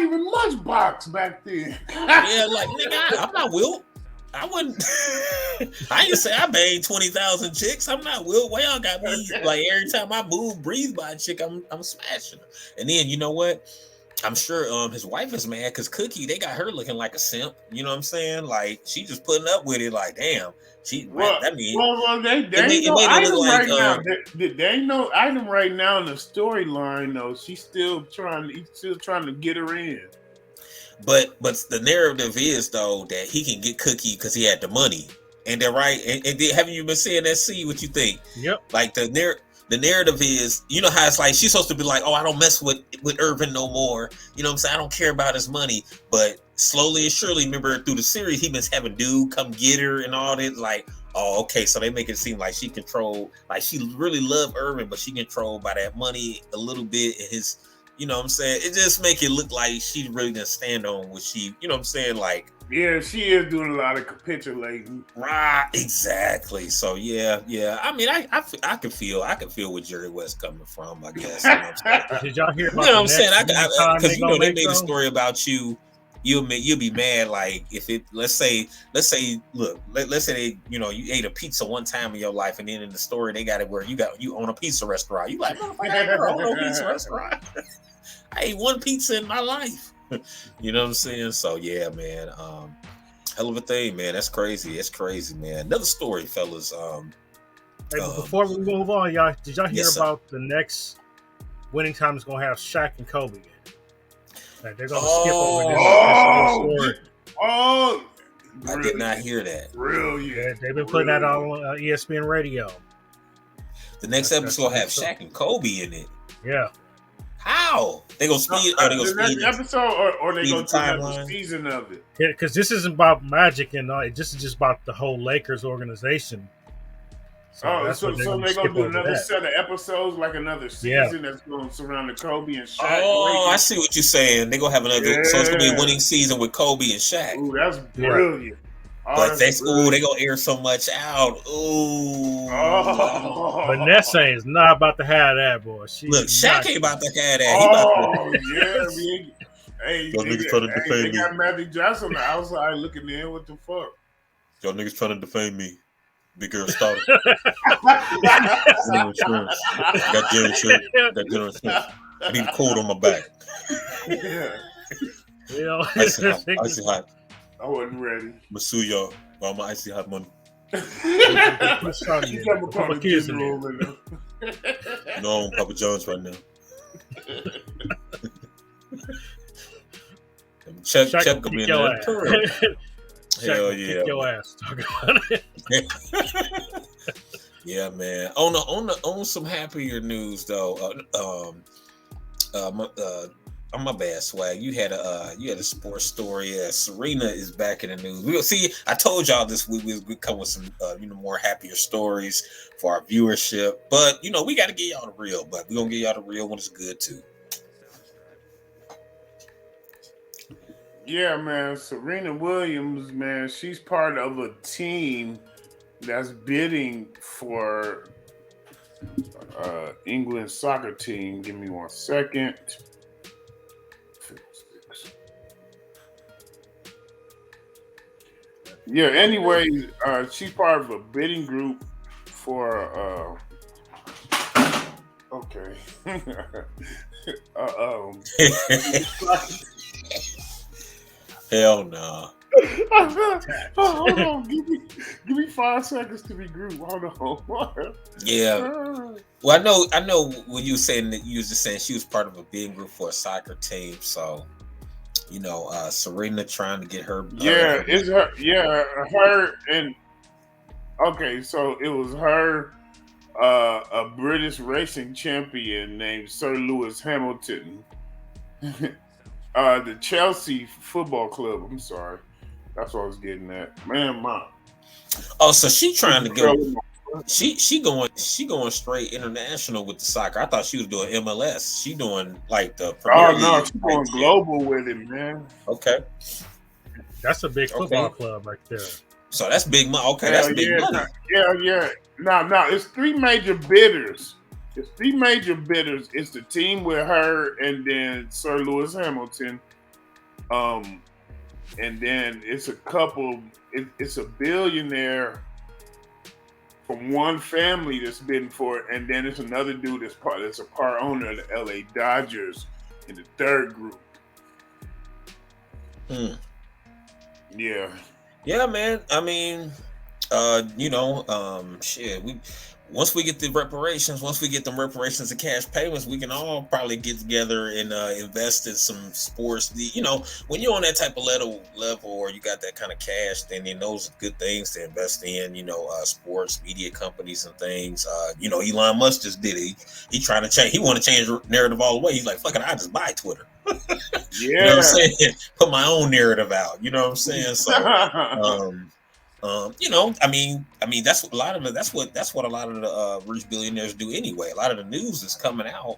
even much box back then. Yeah, like nigga, I'm not Wilt. I wouldn't. I ain't say I banged 20,000 chicks. I'm not Will. Why y'all got me like every time I move, breathe by a chick, I'm smashing her. And then you know what? I'm sure his wife is mad because Cookie, they got her looking like a simp. You know what I'm saying? Like she just putting up with it. Like damn, they ain't no item right now. They ain't no item right now in the storyline though. He's still trying to get her in. But the narrative is though that he can get Cookie because he had the money, and they're right. And haven't you been seeing that? See what you think? Yep. Like the narrative is, how it's like she's supposed to be like, oh, I don't mess with Irvin no more. You know what I'm saying? I don't care about his money. But slowly and surely, remember through the series, he been having dude come get her and all that. Like, oh, okay. So they make it seem like she controlled, like she really loved Irvin, but she controlled by that money a little bit and his. You know what I'm saying? It just make it look like she really gonna stand on what she, you know what I'm saying? Like, yeah, she is doing a lot of capitulating. Right, exactly. So yeah. I mean, I can feel where Jerry West coming from. I guess. You know what I'm saying? Did y'all hear about? You know what I'm saying? Because they made a story about you. You'll be mad. Like if it, let's say, look, let's say they, you ate a pizza one time in your life, and then in the story they got it where you own a pizza restaurant. You like, motherfucker, I don't own a pizza restaurant. I ate one pizza in my life. You know what I'm saying? So yeah, man. Hell of a thing, man. That's crazy. It's crazy, man. Another story, fellas. Hey, but before we move on, y'all, did y'all hear about the next Winning Time is gonna have Shaq and Kobe in? Like, they're gonna skip over this story. I did not hear that. Brilliant. Yeah, they've been putting that on ESPN Radio. The next episode will have Shaq and Kobe in it. Yeah. How they gonna speed? Or they gonna The speed next episode, or they speed go the to another timeline? season of it. Because this isn't about Magic and all. This is just about the whole Lakers organization. So Oh, that's what they're so going to they're gonna skip do over another that. set of episodes, like another Yeah, season that's going to surround the Kobe and Shaq Oh, I Lakers. see what you're saying. They gonna have another. So it's gonna be a Yeah. winning season with Kobe and Shaq. Ooh, that's yeah. brilliant. Oh, But that's they brilliant. they gonna air so much out. Ooh. Vanessa Oh, is not about to have that, boy. She Look, is Shaq not. ain't about to have that. He about to. oh yeah, man. Hey, Y'all niggas trying to they defame me. got Magic Johnson on the outside looking in. What the fuck? Y'all niggas trying to defame me. Big girl starter. General insurance. Got general insurance. Got general insurance. I need a coat on my back. Yeah, You know, Icy hot. Icy hot. I wasn't ready. I'ma sue y'all for all my icy hot money. put son You in come there. upon Put the kids in general there. in You know I'm Papa John's right now. Check Shaq check will him kick in your there. ass. Pearl. Shaq Hell will yeah. kick your ass. Talk about it. Yeah, man. On some happier news though. On my bad, swag. You had a sports story. Serena is back in the news. We'll see. I told y'all this week we come with some more happier stories for our viewership. But we got to get y'all the real. But we gonna get y'all the real when it's good too. Yeah, man. Serena Williams, man, she's part of a team that's bidding for England soccer team. Give me 1 second. 56. Yeah, anyway, she's part of a bidding group for okay. Hell no. Hold on, give me 5 seconds to regroup. Hold on. Yeah. Well, I know when you were saying that you was just saying she was part of a big group for a soccer team. So, Serena trying to get her. Yeah, it's her. Yeah, her and okay, so it was her, a British racing champion named Sir Lewis Hamilton. The Chelsea Football Club. I'm sorry, that's what I was getting at. Man, mom. Oh, so she trying to go. She going straight international with the soccer. I thought she was doing MLS. She doing like the Premier Oh League. no, she's going global with it, man. Okay, That's a big football club right there. so that's big money. Okay, Hell that's big money. Yeah. No, it's 3 major bidders. It's 3 major bidders. It's the team with her and then Sir Lewis Hamilton. And then it's a couple. It's a billionaire from one family that's bidding for it, and then it's another dude that's a part owner of the LA Dodgers in the third group. Yeah. Yeah, man. I mean, shit. Once we get the reparations, once we get them reparations and cash payments, we can all probably get together and invest in some sports. When you're on that type of level, or you got that kind of cash, then those are good things to invest in. Sports, media companies, and things. Elon Musk just did it. He trying to change. He want to change the narrative all the way. He's like, "Fuck it, I just buy Twitter." Yeah. You know what I'm saying? Put my own narrative out. You know what I'm saying? So, that's what a lot of that's what a lot of the rich billionaires do anyway. A lot of the news is coming out,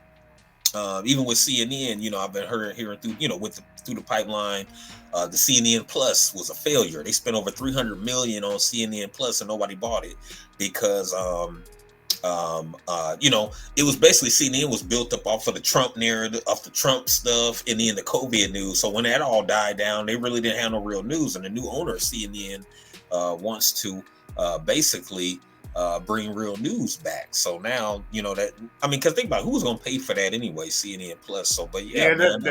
even with CNN. I've been hearing through through the pipeline. The CNN Plus was a failure. They spent over $300 million on CNN Plus and nobody bought it because it was basically CNN was built up off of the Trump narrative, off the Trump stuff, and then the COVID news. So when that all died down, they really didn't have no real news. And the new owner of CNN wants to basically bring real news back. So now because think about it, who's gonna pay for that anyway, CNN Plus. So, but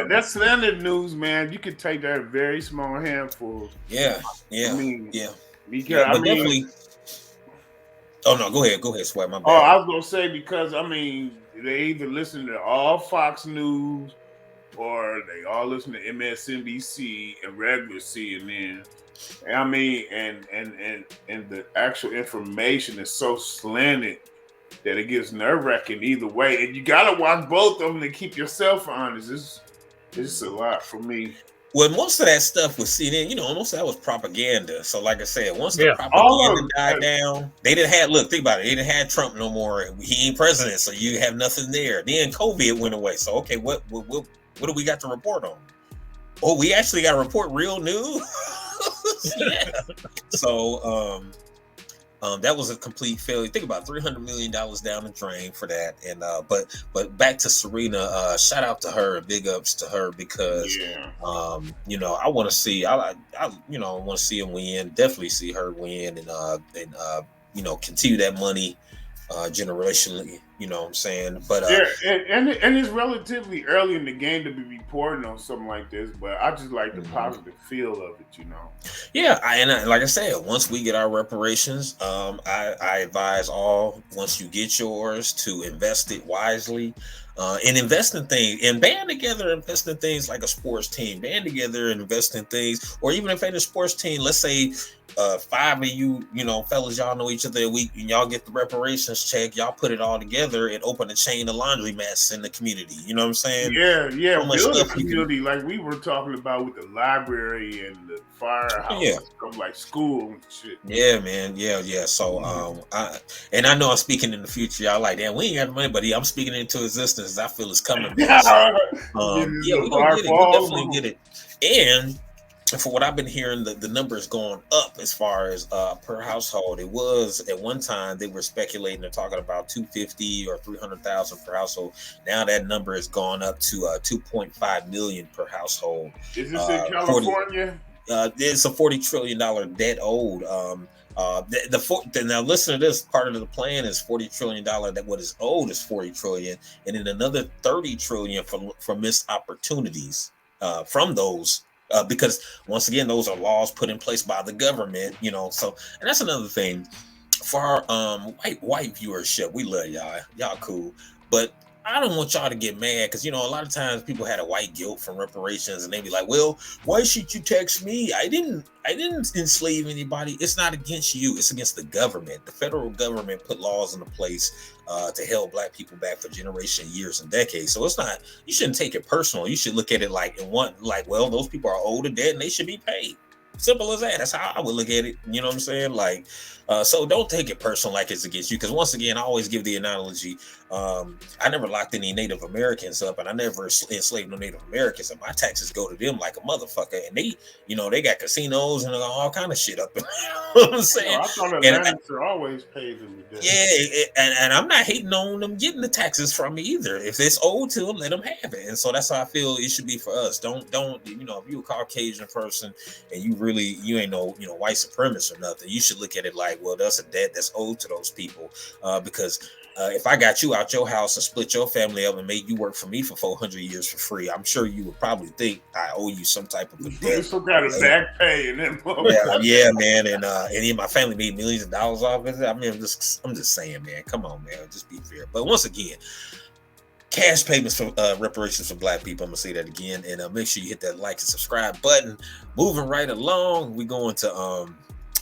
that's standard news, man. You could take that very small handful. Yeah. Because definitely. Oh no, go ahead, Sweat. My bad. Oh, I was gonna say because they either listen to all Fox News or they all listen to MSNBC and regular CNN. And the actual information is so slanted that it gets nerve-wracking either way. And you gotta watch both of them to keep yourself honest. It's a lot for me. Well, most of that stuff was CNN, most of that was propaganda. So, like I said, once the Yeah. All propaganda of died down, they didn't have. Look, think about it. They didn't have Trump no more. He ain't president, so you have nothing there. Then COVID went away. So, okay, what do we got to report on? Oh, we actually got to report real news. Yeah. So, that was a complete failure. Think about $300 million down the drain for that. And but back to Serena. Shout out to her. Big ups to her because yeah. I want to see. I want to see him win. Definitely see her win and continue that money generationally. You know what I'm saying? But Yeah, and it's relatively early in the game to be reporting on something like this, but I just like the positive feel of it, Yeah, like I said, once we get our reparations, I advise all, once you get yours, to invest it wisely, and invest in things, and band together, invest in things like a sports team, band together and invest in things, or even if ain't a sports team, let's say 5 of you, fellas, y'all know each other a week, and y'all get the reparations check, y'all put it all together and open a chain of laundromats in the community. You know what I'm saying? Yeah, So much build a stuff community like we were talking about with the library and the firehouse, Yeah. stuff like school and shit. Yeah, man. Yeah. So, I know I'm speaking in the future. Y'all like, damn, we ain't got the money, but I'm speaking into existence. I feel it's coming, man. So, we gonna get it. We definitely get it. And for what I've been hearing, the number is going up as far as per household. It was at one time they were speculating, they're talking about 250 or 300,000 per household. Now that number has gone up to 2.5 million per household. Is this in California? It's a $40 trillion debt owed. Now listen to this. Part of the plan is $40 trillion. That what is owed is $40 trillion, and then another $30 trillion for missed opportunities from those. Because once again, those are laws put in place by the government. So, and that's another thing for our white viewership. We love y'all. Y'all cool, but I don't want y'all to get mad because a lot of times people had a white guilt from reparations, and they be like, "Well, why should you tax me? I didn't enslave anybody. It's not against you. It's against the government. The federal government put laws into place to hold Black people back for generations, years, and decades. So it's not. You shouldn't take it personal. You should look at it like well, those people are owed a debt and they should be paid. Simple as that. That's how I would look at it. You know what I'm saying? Like, so don't take it personal like it's against you. Because once again, I always give the analogy. I never locked any Native Americans up, and I never enslaved no Native Americans. And my taxes go to them like a motherfucker. And they, they got casinos and all kind of shit up. You know what I'm saying? I thought Atlantis always paid them. Yeah, and I'm not hating on them getting the taxes from me either. If it's owed to them, let them have it. And so that's how I feel it should be for us. Don't if you're a Caucasian person and you ain't no white supremacist or nothing, you should look at it like, well, that's a debt that's owed to those people, because if I got you out your house and split your family up and made you work for me for 400 years for free, I'm sure you would probably think I owe you some type of a debt. You still got a back pay and then yeah, man, and then my family made millions of dollars off of it. I mean, I'm just saying, man, come on, man, just be fair. But once again, cash payments for reparations for Black people. I'm gonna say that again, and make sure you hit that like and subscribe button. Moving right along, we going to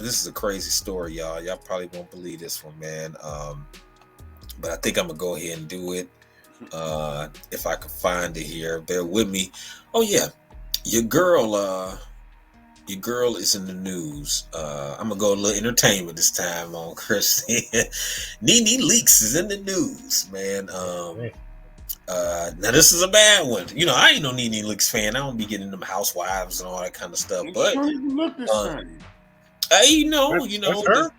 this is a crazy story, y'all. Y'all probably won't believe this one, man. But I think I'm gonna go ahead and do it. If I can find it here, bear with me. Oh yeah, your girl is in the news. I'm gonna go a little entertainment this time on Chris. Nene Leakes is in the news, man. Now this is a bad one. I ain't no Nene Leakes fan. I don't be getting them housewives and all that kind of stuff. But look this thing. That's her?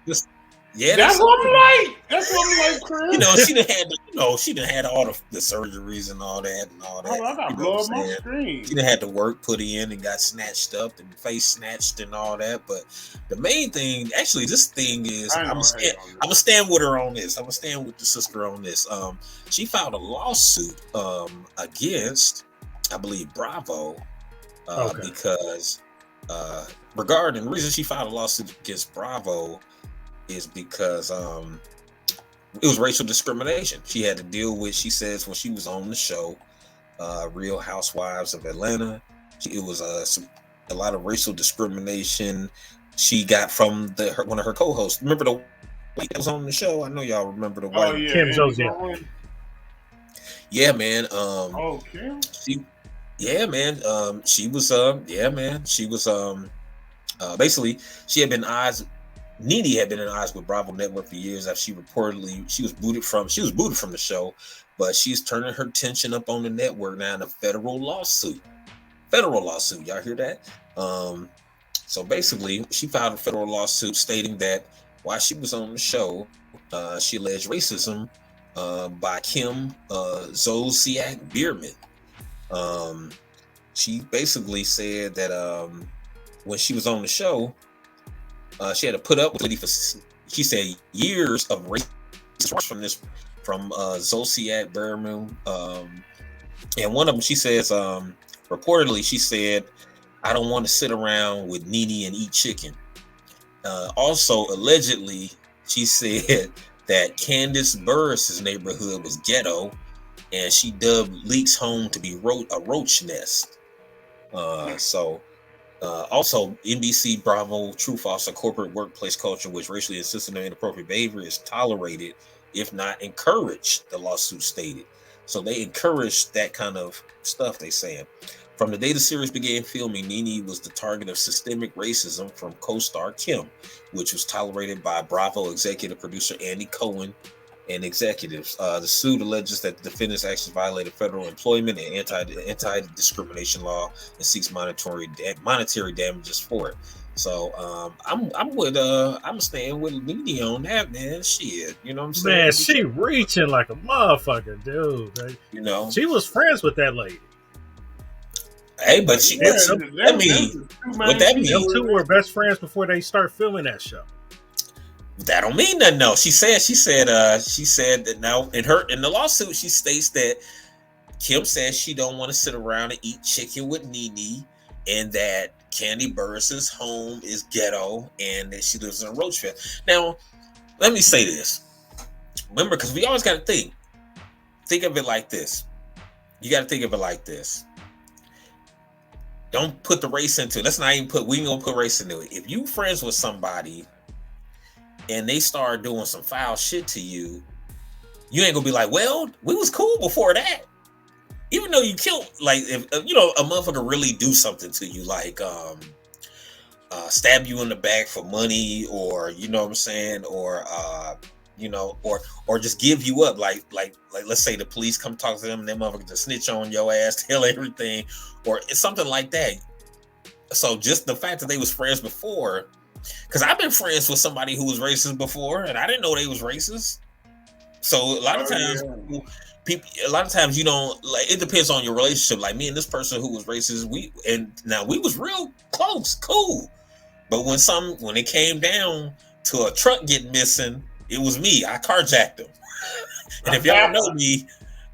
Yeah, that's what I'm like. That's what I'm like, Chris. She done had all the surgeries and all that Oh, I got blow up my screen. She done had the work put in and got snatched up and face snatched and all that. But the main thing, actually, this thing is, I'm gonna stand with her on this. I'm gonna stand with the sister on this. She filed a lawsuit against, I believe, Bravo, because regarding the reason she filed a lawsuit against Bravo is because it was racial discrimination. She had to deal with, she says, when she was on the show, Real Housewives of Atlanta, it was a lot of racial discrimination she got from one of her co-hosts. Remember that was on the show. I know y'all remember the Oh white. yeah, Kim Andy Zolciak. Bowen. Yeah, man. Oh, Kim. She, yeah, man. She was, yeah, man. She was, basically, she had been eyes. Nene had been in eyes with Bravo Network for years after she was booted from the show, but she's turning her attention up on the network now in a federal lawsuit. Y'all hear that? So basically, she filed a federal lawsuit stating that while she was on the show, she alleged racism by Kim Zolciak Bierman. She basically said that when she was on the show, she had to put up with it for, she said, years of racism from Zolciak Bierman. And one of them, she says, reportedly, she said, "I don't want to sit around with Nene and eat chicken." Also, allegedly, she said that Candace Burris's neighborhood was ghetto, and she dubbed Leak's home to be a roach nest. Also, NBC Bravo True False, a corporate workplace culture which racially insensitive and inappropriate behavior is tolerated, if not encouraged, the lawsuit stated. So they encouraged that kind of stuff, they saying. From the day the series began filming, Nene was the target of systemic racism from co-star Kim, which was tolerated by Bravo executive producer Andy Cohen and executives. The suit alleges that the defendants actually violated federal employment and anti-discrimination law and seeks monetary damages for it. So I'm staying with Nene on that, man. Shit, you know what I'm saying? Man, she reaching like a motherfucker, dude. Like, you know, she was friends with that lady. Hey, but she, Yeah, I mean, what that mean? Them two were best friends before they start filming that show. That don't mean nothing. No, she said that now in the lawsuit she states that Kim says she don't want to sit around and eat chicken with Nene, and that Candy Burris's home is ghetto, and that she lives in a roach pit. Now, let me say this. Remember, because we always got to think of it like this. You got to think of it like this. Don't put the race into it. We ain't gonna put race into it. If you friends with somebody and they start doing some foul shit to you, you ain't gonna be like, well, we was cool before that. Even though you killed, like, if a motherfucker really do something to you, like stab you in the back for money, or you know what I'm saying, or or just give you up, like let's say the police come talk to them and them motherfuckers just snitch on your ass, tell everything, or it's something like that. So just the fact that they was friends before, because I've been friends with somebody who was racist before, and I didn't know they was racist. So a lot of times, you don't, like, it depends on your relationship. Like me and this person who was racist, we was real close, cool. But when it came down to a truck getting missing, it was me. I carjacked him. And if y'all know me,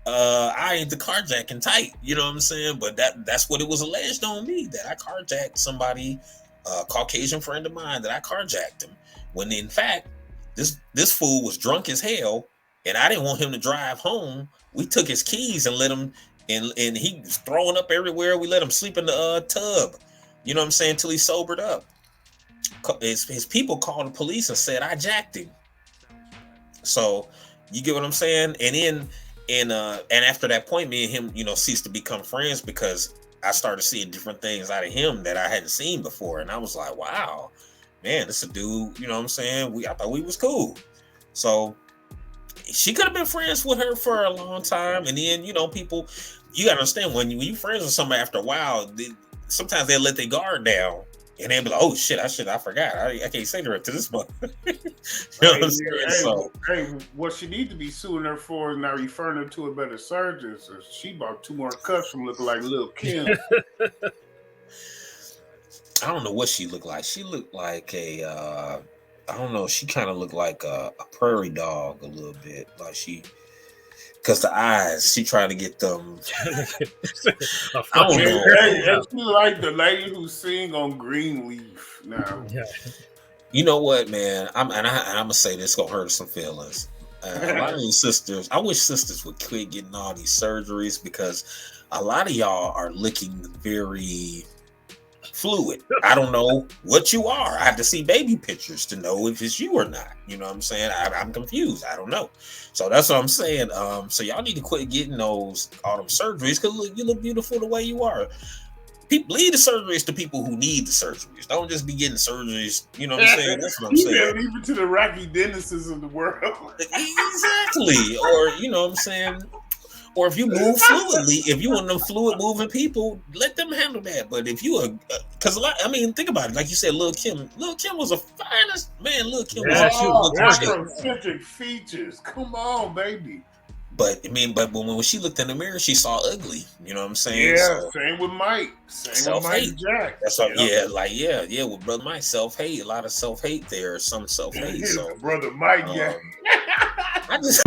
I ain't the carjacking type. You know what I'm saying? But that's what it was alleged on me, that I carjacked somebody, a Caucasian friend of mine, that I carjacked him. When in fact, this fool was drunk as hell, and I didn't want him to drive home. We took his keys and let him, and he was throwing up everywhere. We let him sleep in the tub. You know what I'm saying? Till he sobered up. His people called the police and said I jacked him. So you get what I'm saying? And then and after that point, me and him, ceased to become friends, because I started seeing different things out of him that I hadn't seen before. And I was like, wow, man, this is a dude, you know what I'm saying? I thought we was cool. So she could have been friends with her for a long time. And then, people, you gotta understand, when you friends with somebody, after a while, sometimes they let their guard down. And they'll be like, oh shit, I forgot. I can't say to this month. You know what I'm saying? What she need to be suing her for is not referring her to a better surgeon. So she bought 2 more cuts from looking like Lil' Kim. I don't know what she looked like. She looked like I don't know. She kind of looked like a prairie dog a little bit. Like because the eyes, she trying to get them. I don't know. She like the lady who sing on Greenleaf now. Yeah. You know what, man? I'm gonna say this, gonna hurt some feelings. A lot of these sisters, I wish sisters would quit getting all these surgeries, because a lot of y'all are looking very fluid. I don't know what you are. I have to see baby pictures to know if it's you or not. You know what I'm saying? I'm confused. I don't know. So that's what I'm saying. So y'all need to quit getting all them surgeries, because you look beautiful the way you are. People leave the surgeries to people who need the surgeries. Don't just be getting surgeries. You know what I'm saying? That's what I'm saying. Leave it to the Rocky Dennises of the world. Exactly. Or you know what I'm saying? Or if you move fluidly, if you want them fluid moving people, let them handle that. But if you are, because think about it. Like you said, Lil' Kim was a finest man. Lil' Kim was a cute looking chick. Afrocentric features. Come on, baby. But when she looked in the mirror, she saw ugly. You know what I'm saying? Yeah, same with Mike. Same with Mike Jack. That's what, with Brother Mike, self-hate. A lot of self-hate there, some self-hate. So Brother Mike, yeah. I just